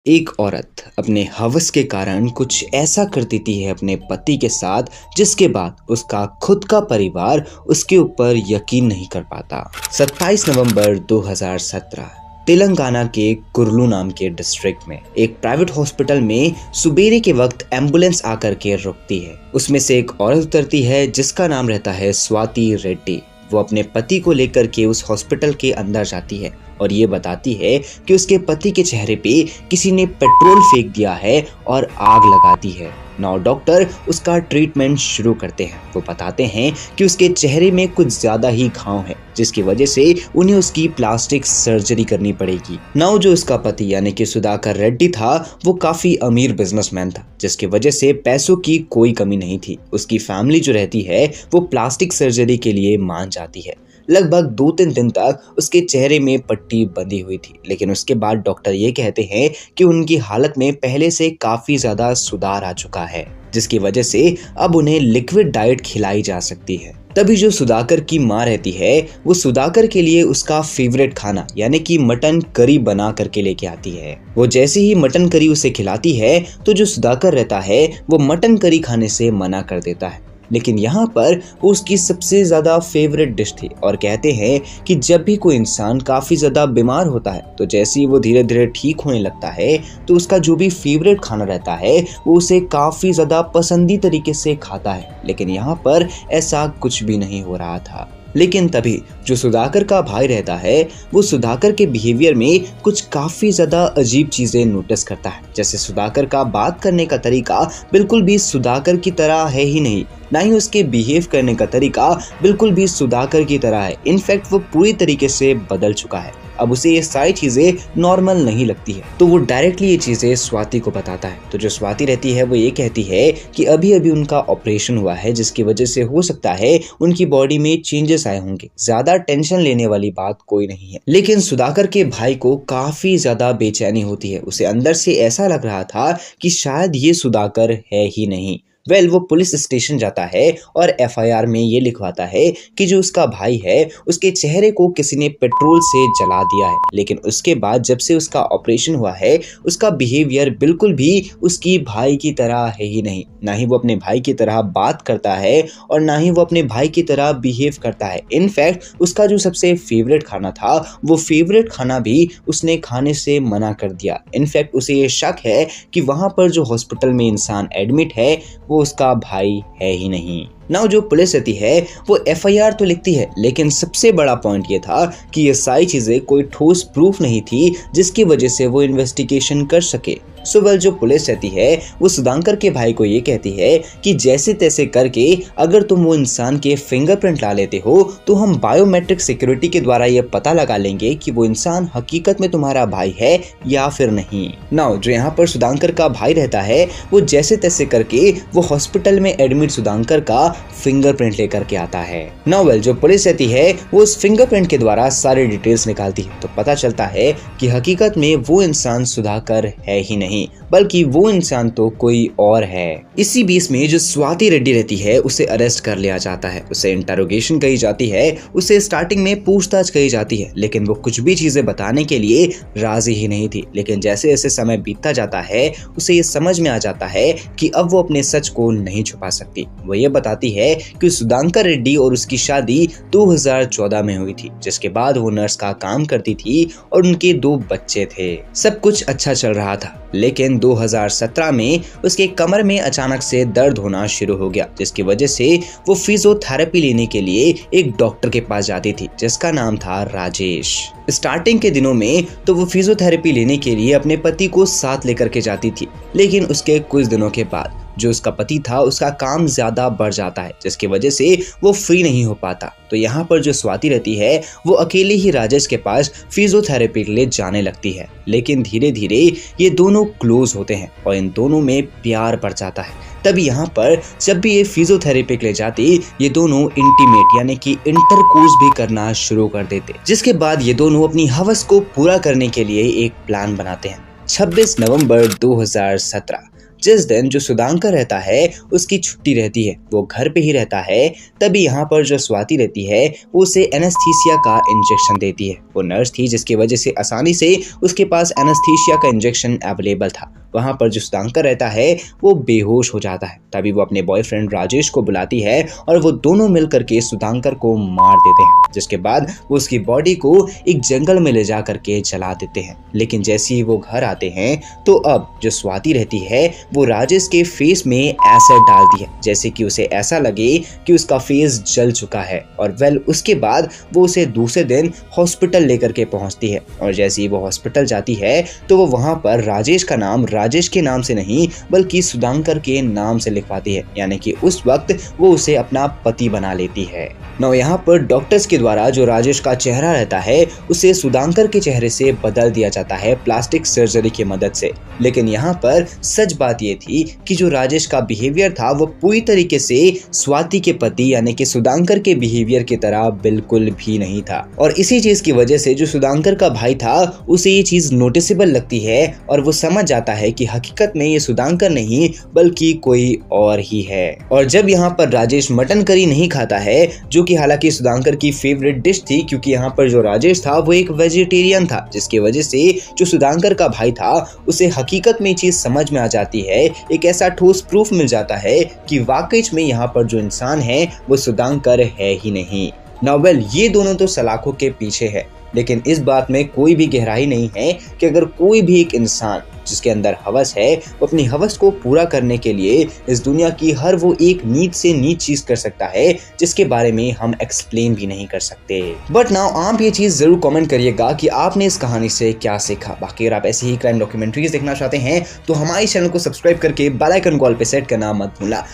एक औरत अपने हवस के कारण कुछ ऐसा कर देती है अपने पति के साथ, जिसके बाद उसका खुद का परिवार उसके ऊपर यकीन नहीं कर पाता। 27 नवंबर 2017 तेलंगाना के कुर्नूल नाम के डिस्ट्रिक्ट में एक प्राइवेट हॉस्पिटल में सुबेरे के वक्त एम्बुलेंस आकर के रुकती है। उसमें से एक औरत उतरती है जिसका नाम रहता है स्वाति रेड्डी। वो अपने पति को लेकर के उस हॉस्पिटल के अंदर जाती है और ये बताती है कि उसके पति के चेहरे पे किसी ने पेट्रोल फेंक दिया है और आग लगा दी है। नाउ डॉक्टर उसका ट्रीटमेंट शुरू करते हैं। वो बताते हैं कि उसके चेहरे में कुछ ज्यादा ही घाव है, जिसकी वजह से उन्हें उसकी प्लास्टिक सर्जरी करनी पड़ेगी। नाउ जो उसका पति यानी कि सुधाकर रेड्डी था, वो काफी अमीर बिजनेसमैन था, जिसकी वजह से पैसों की कोई कमी नहीं थी। उसकी फैमिली जो रहती है वो प्लास्टिक सर्जरी के लिए मान जाती है। लगभग 2-3 दिन तक उसके चेहरे में पट्टी बंधी हुई थी, लेकिन उसके बाद डॉक्टर ये कहते हैं कि उनकी हालत में पहले से काफी ज्यादा सुधार आ चुका है, जिसकी वजह से अब उन्हें लिक्विड डाइट खिलाई जा सकती है। तभी जो सुधाकर की माँ रहती है वो सुधाकर के लिए उसका फेवरेट खाना यानी कि मटन करी बना करके लेके आती है। वो जैसे ही मटन करी उसे खिलाती है तो जो सुधाकर रहता है वो मटन करी खाने से मना कर देता है, लेकिन यहाँ पर वो उसकी सबसे ज़्यादा फेवरेट डिश थी। और कहते हैं कि जब भी कोई इंसान काफ़ी ज़्यादा बीमार होता है तो जैसे ही वो धीरे धीरे ठीक होने लगता है तो उसका जो भी फेवरेट खाना रहता है वो उसे काफ़ी ज़्यादा पसंदी तरीके से खाता है। लेकिन यहाँ पर ऐसा कुछ भी नहीं हो रहा था। लेकिन तभी जो सुधाकर का भाई रहता है वो सुधाकर के बिहेवियर में कुछ काफी ज्यादा अजीब चीजें नोटिस करता है। जैसे सुधाकर का बात करने का तरीका बिल्कुल भी सुधाकर की तरह है ही नहीं, ना ही उसके बिहेव करने का तरीका बिल्कुल भी सुधाकर की तरह है। इनफैक्ट वो पूरी तरीके से बदल चुका है। अब उसे ये सारी चीजें नॉर्मल नहीं लगती है, तो वो डायरेक्टली ये चीजें स्वाति को बताता है। तो जो स्वाति रहती है वो ये कहती है कि अभी अभी उनका ऑपरेशन हुआ है, जिसकी वजह से हो सकता है उनकी बॉडी में चेंजेस आए होंगे। ज्यादा टेंशन लेने वाली बात कोई नहीं है। लेकिन सुधाकर के भाई को काफी ज्यादा बेचैनी होती है। उसे अंदर से ऐसा लग रहा था कि शायद ये सुधाकर है ही नहीं। वो पुलिस स्टेशन जाता है और एफआईआर में ये लिखवाता है कि जो उसका भाई है उसके चेहरे को किसी ने पेट्रोल से जला दिया है। लेकिन उसके बाद जब से उसका ऑपरेशन हुआ है उसका बिहेवियर बिल्कुल भी उसकी भाई की तरह है ही नहीं। ना ही वो अपने भाई की तरह बात करता है और ना ही वो अपने भाई की तरह बिहेव करता है। इनफैक्ट उसका जो सबसे फेवरेट खाना था वो फेवरेट खाना भी उसने खाने से मना कर दिया। इनफैक्ट उसे ये शक है कि वहां पर जो हॉस्पिटल में इंसान एडमिट है वो उसका भाई है ही नहीं। नाउ जो पुलिस रहती है वो एफआईआर तो लिखती है, लेकिन सबसे बड़ा पॉइंट ये था कि ये सारी चीजें कोई ठोस प्रूफ नहीं थी जिसकी वजह से वो इन्वेस्टिगेशन कर सके। जो पुलिस रहती है वो सुधाकर के भाई को ये कहती है कि जैसे तैसे करके अगर तुम वो इंसान के फिंगरप्रिंट ला लेते हो तो हम बायोमेट्रिक सिक्योरिटी के द्वारा ये पता लगा लेंगे कि वो इंसान हकीकत में तुम्हारा भाई है या फिर नहीं। नाउ जो यहाँ पर सुधाकर का भाई रहता है वो जैसे तैसे करके वो हॉस्पिटल में एडमिट सुधाकर का फिंगरप्रिंट लेकर के आता है। नाउ जो पुलिस रहती है वो उस फिंगरप्रिंट के द्वारा सारे डिटेल्स निकालती है, तो पता चलता है कि हकीकत में वो इंसान सुधाकर है ही नहीं, बल्कि वो इंसान तो कोई और है। इसी बीच में जो स्वाति रेड्डी रहती है उसे अरेस्ट कर लिया जाता है। उसे इंटरोगेशन कही जाती है, उसे स्टार्टिंग में पूछताछ कही जाती है, लेकिन वो कुछ भी चीजें बताने के लिए राजी ही नहीं थी। लेकिन जैसे जैसे समय बीतता जाता है उसे ये समझ में आ जाता है कि अब वो अपने सच को नहीं छुपा सकती। वो ये बताती है कि सुधाकर रेड्डी और उसकी शादी 2014 में हुई थी, जिसके बाद वो नर्स का काम करती थी और उनके 2 बच्चे थे। सब कुछ अच्छा चल रहा था, लेकिन 2017 में उसके कमर में अचानक से दर्द होना शुरू हो गया, जिसकी वजह से वो फिजियोथेरेपी लेने के लिए एक डॉक्टर के पास जाती थी जिसका नाम था राजेश। स्टार्टिंग के दिनों में तो वो फिजियोथेरेपी लेने के लिए अपने पति को साथ लेकर के जाती थी, लेकिन उसके कुछ दिनों के बाद जो उसका पति था उसका काम ज्यादा बढ़ जाता है, जिसकी वजह से वो फ्री नहीं हो पाता। तो यहाँ पर जो स्वाति रहती है वो अकेले ही राजेश के पास फिजियोथेरेपी के लिए जाने लगती है। लेकिन धीरे धीरे ये दोनों क्लोज होते हैं और इन दोनों में प्यार बढ़ जाता है। तभी यहाँ पर जब भी ये फिजियोथेरेपी के लिए जाती ये दोनों इंटीमेट यानी कि इंटरकोर्स भी करना शुरू कर देते, जिसके बाद ये दोनों अपनी हवस को पूरा करने के लिए एक प्लान बनाते हैं। 26 नवंबर 2017 जिस दिन जो सुधांकर रहता है उसकी छुट्टी रहती है, वो घर पे ही रहता है, तभी यहाँ पर जो स्वाति रहती है वो उसे एनेस्थीसिया का इंजेक्शन देती है। वो नर्स थी जिसकी वजह से आसानी से उसके पास एनेस्थीसिया का इंजेक्शन अवेलेबल था। वहाँ पर जो सुधांकर रहता है वो बेहोश हो जाता है। तभी वो अपने बॉयफ्रेंड राजेश को बुलाती है और वो दोनों मिलकर के सुधांकर को मार देते हैं, जिसके बाद वो उसकी बॉडी को एक जंगल में ले जा करके जला देते हैं। लेकिन जैसे ही वो घर आते हैं तो अब जो स्वाति रहती है वो राजेश के फेस में एसिड डालती है, जैसे कि उसे ऐसा लगे कि उसका फेस जल चुका है। और उसके बाद वो उसे दूसरे दिन हॉस्पिटल लेकर के पहुंचती है। और जैसे ही वो हॉस्पिटल जाती है तो वो वहां पर राजेश का नाम राजेश के नाम से नहीं बल्कि सुधांकर के नाम से लिखवाती है, यानी कि उस वक्त वो उसे अपना पति बना लेती है। नौ यहाँ पर डॉक्टर्स के द्वारा जो राजेश का चेहरा रहता है उसे सुधांकर के चेहरे से बदल दिया जाता है प्लास्टिक सर्जरी की मदद से। लेकिन यहाँ पर सच बात ये थी कि जो राजेश का बिहेवियर था वो पूरी तरीके से स्वाति के पति यानी कि सुधांकर के बिहेवियर की तरह बिल्कुल भी नहीं था। और इसी चीज की वजह से जो सुधांकर का भाई था उसे ये चीज नोटिसेबल लगती है और वो समझ जाता है कि हकीकत में ये सुधांकर नहीं बल्कि कोई और ही है। और जब यहाँ पर राजेश मटन करी नहीं खाता है, जो कि हालांकि सुधांकर की फेवरेट डिश थी, क्योंकि यहाँ पर जो राजेश था वो एक वेजिटेरियन था, जिसकी वजह से जो सुधांकर का भाई था उसे हकीकत में ये चीज समझ में आ जाती है। एक ऐसा ठोस प्रूफ मिल जाता है कि वाकई में यहाँ पर जो इंसान है वो सुधांकर है ही नहीं। नॉवेल ये दोनों तो सलाखों के पीछे है, लेकिन इस बात में कोई भी गहराई नहीं है कि अगर कोई भी एक इंसान जिसके अंदर हवस है वो अपनी हवस को पूरा करने के लिए इस दुनिया की हर वो एक नीच से नीच चीज कर सकता है जिसके बारे में हम एक्सप्लेन भी नहीं कर सकते। बट नाउ आप ये चीज जरूर कमेंट करिएगा कि आपने इस कहानी से क्या सीखा। बाकी अगर आप ऐसी ही क्राइम डॉक्यूमेंट्रीज देखना चाहते हैं तो हमारे चैनल को सब्सक्राइब करके बेल आइकन कॉल पे सेट करना मत भूलना।